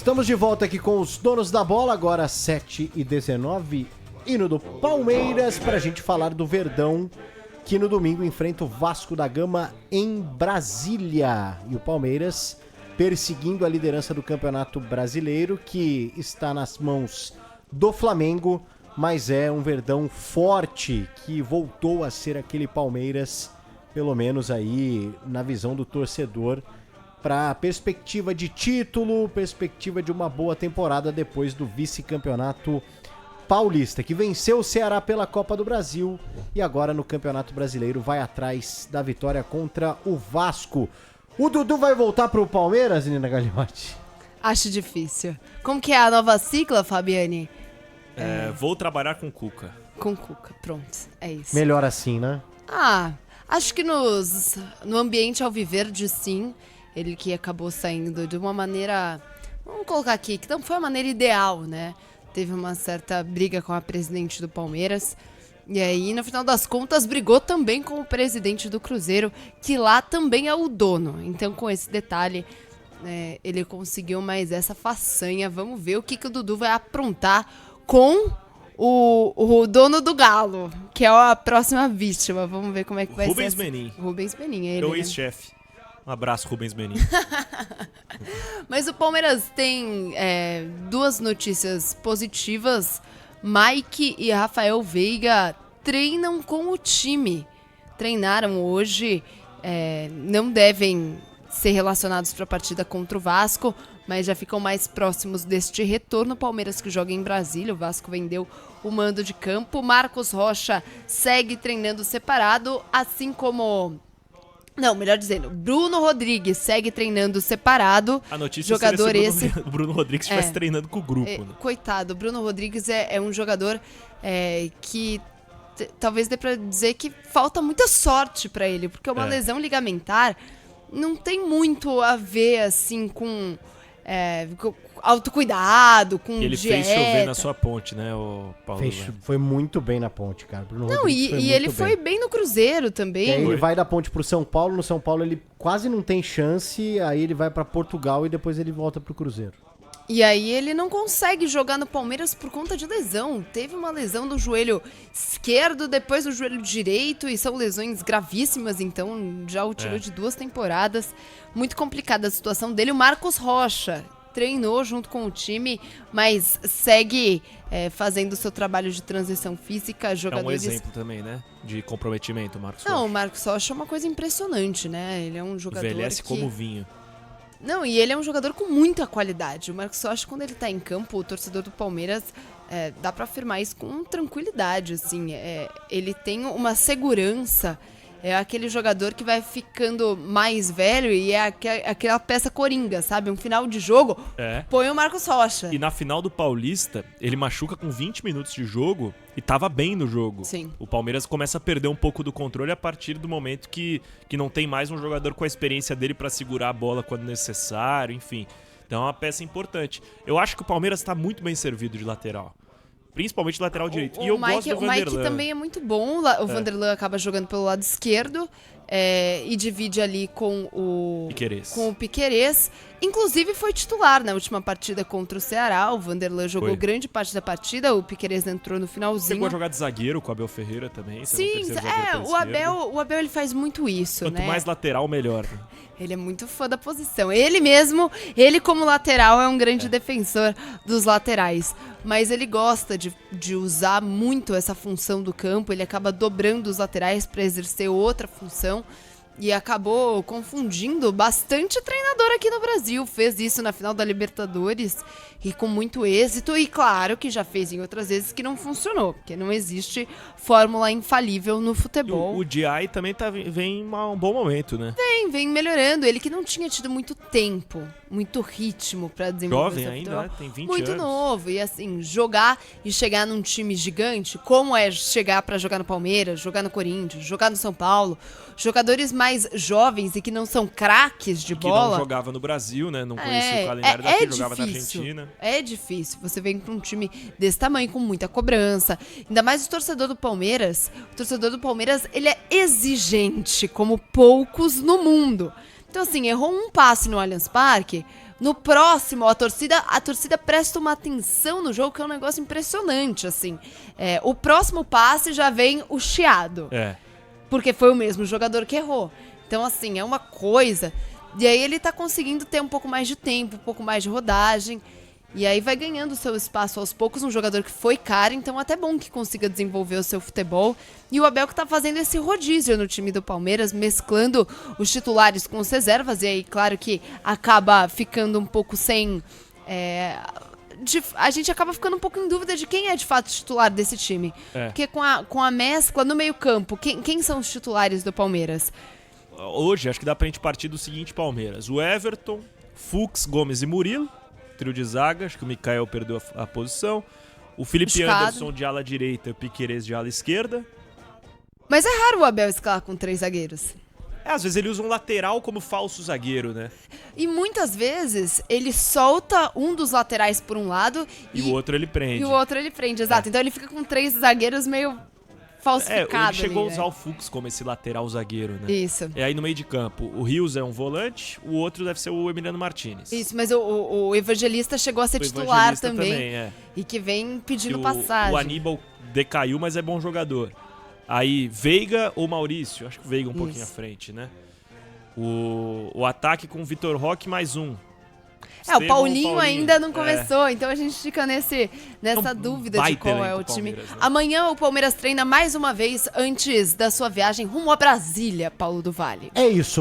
Estamos de volta aqui com os donos da bola, agora 7h19, hino do Palmeiras, para a gente falar do Verdão, que no domingo enfrenta o Vasco da Gama em Brasília. E o Palmeiras perseguindo a liderança do Campeonato Brasileiro, que está nas mãos do Flamengo, mas é um Verdão forte, que voltou a ser aquele Palmeiras, pelo menos aí na visão do torcedor, para perspectiva de título, perspectiva de uma boa temporada depois do vice-campeonato paulista, que venceu o Ceará pela Copa do Brasil e agora no Campeonato Brasileiro vai atrás da vitória contra o Vasco. O Dudu vai voltar pro Palmeiras, Nina Gagliotti? Acho difícil. Como que é a nova sigla, Fabiane? Vou trabalhar com Cuca. Com Cuca, pronto, é isso. Melhor assim, né? Acho que no ambiente alviverde, sim. Ele que acabou saindo de uma maneira, vamos colocar aqui, que não foi a maneira ideal, né? Teve uma certa briga com a presidente do Palmeiras. E aí, no final das contas, brigou também com o presidente do Cruzeiro, que lá também é o dono. Então, com esse detalhe, ele conseguiu mais essa façanha. Vamos ver o que o Dudu vai aprontar com o dono do Galo, que é a próxima vítima. Vamos ver como é que vai Rubens ser. Menin. Rubens Menin, é ele, Meu né? ex-chefe. Um abraço, Rubens Menin. Mas o Palmeiras tem duas notícias positivas. Mike e Rafael Veiga treinam com o time. Treinaram hoje, não devem ser relacionados para a partida contra o Vasco, mas já ficam mais próximos deste retorno. Palmeiras que joga em Brasília, o Vasco vendeu o mando de campo. Marcos Rocha segue treinando separado, assim como... Não, melhor dizendo, Bruno Rodrigues segue treinando separado. A notícia jogador seria se o Bruno Rodrigues estivesse treinando com o grupo. Né? Coitado, o Bruno Rodrigues é um jogador que talvez dê pra dizer que falta muita sorte pra ele, porque uma lesão ligamentar não tem muito a ver assim com autocuidado, com ele dieta. fez chover na sua ponte, né, o Paulo? Foi muito bem na ponte, cara. Bruno Não, Rodrigues e ele foi bem no Cruzeiro também. E aí ele vai da ponte pro São Paulo, no São Paulo ele quase não tem chance, aí ele vai pra Portugal e depois ele volta pro Cruzeiro. E aí ele não consegue jogar no Palmeiras por conta de lesão. Teve uma lesão do joelho esquerdo, depois do joelho direito, e são lesões gravíssimas, então já o tirou de 2 temporadas. Muito complicada a situação dele. O Marcos Rocha treinou junto com o time, mas segue fazendo o seu trabalho de transição física. Jogadores... É um exemplo também, né? De comprometimento, Marcos Não, Rocha. o Marcos Rocha é uma coisa impressionante, né? Ele é um jogador envelhece como vinho. Não, e ele é um jogador com muita qualidade. O Marcos Rocha, quando ele tá em campo, o torcedor do Palmeiras, dá pra afirmar isso com tranquilidade, assim. Ele tem uma segurança, é aquele jogador que vai ficando mais velho e é aquela peça coringa, sabe? Um final de jogo, põe o Marcos Rocha. E na final do Paulista, ele machuca com 20 minutos de jogo e tava bem no jogo. Sim. O Palmeiras começa a perder um pouco do controle a partir do momento que não tem mais um jogador com a experiência dele pra segurar a bola quando necessário, enfim. Então é uma peça importante. Eu acho que o Palmeiras tá muito bem servido de lateral. Principalmente lateral direito. E eu gosto do Vanderlan. O Mike também é muito bom. O Vanderlan acaba jogando pelo lado esquerdo e divide ali com o Piquerez. Inclusive foi titular na última partida contra o Ceará. O Vanderlan jogou grande parte da partida. O Piquerez entrou no finalzinho. Chegou a jogar de zagueiro com o Abel Ferreira também. Sim, o Abel ele faz muito isso. Quanto né? mais lateral, melhor. Ele é muito fã da posição. Ele como lateral, é um grande defensor dos laterais. Mas ele gosta de usar muito essa função do campo. Ele acaba dobrando os laterais para exercer outra função. E acabou confundindo bastante treinador aqui no Brasil. Fez isso na final da Libertadores e com muito êxito. E claro que já fez em outras vezes que não funcionou. Porque não existe fórmula infalível no futebol. O Diay também vem em um bom momento, né? Vem melhorando. Ele que não tinha tido muito tempo, muito ritmo pra desenvolver. Jovem ainda, né? Tem 20 muito anos. Muito novo. E assim, jogar e chegar num time gigante, como é chegar pra jogar no Palmeiras, jogar no Corinthians, jogar no São Paulo. Jogadores mais jovens e que não são craques de bola. Que não jogava no Brasil, né? Não conhecia o calendário daqui, jogava na Argentina. É difícil. Você vem pra um time desse tamanho, com muita cobrança. Ainda mais o torcedor do Palmeiras. O torcedor do Palmeiras, ele é exigente, como poucos no mundo. Então, assim, errou um passe no Allianz Parque, No próximo, a torcida presta uma atenção no jogo, que é um negócio impressionante, assim. O próximo passe já vem o chiado. Porque foi o mesmo jogador que errou. Então, assim, é uma coisa. E aí ele tá conseguindo ter um pouco mais de tempo, um pouco mais de rodagem. E aí vai ganhando o seu espaço aos poucos, um jogador que foi caro, então é até bom que consiga desenvolver o seu futebol. E o Abel que tá fazendo esse rodízio no time do Palmeiras, mesclando os titulares com os reservas, e aí, claro que acaba ficando um pouco sem... a gente acaba ficando um pouco em dúvida de quem é de fato o titular desse time. Porque com a mescla no meio-campo, quem são os titulares do Palmeiras? Hoje, acho que dá pra gente partir do seguinte Palmeiras. O Everton, Fux, Gomes e Murilo. Trio de zaga, acho que o Mikael perdeu a posição. O Felipe Anderson de ala direita e o Piquerez de ala esquerda. Mas é raro o Abel escalar com 3 zagueiros. Às vezes ele usa um lateral como falso zagueiro, né? E muitas vezes ele solta um dos laterais por um lado e o outro ele prende. E o outro ele prende, exato. Então ele fica com 3 zagueiros meio falsificado. Ele chegou ali, a usar o Fux como esse lateral zagueiro, né? Isso. E aí no meio de campo, o Rios é um volante, o outro deve ser o Emiliano Martinez. Isso, mas o Evangelista chegou a ser titular também. E que vem pedindo passagem. O Aníbal decaiu, mas é bom jogador. Aí, Veiga ou Maurício? Acho que o Veiga um pouquinho à frente, né? O ataque com o Vitor Roque mais um. O Paulinho ainda não começou, então a gente fica nessa dúvida de qual é o time. Né? Amanhã o Palmeiras treina mais uma vez antes da sua viagem rumo a Brasília, Paulo do Vale. É isso.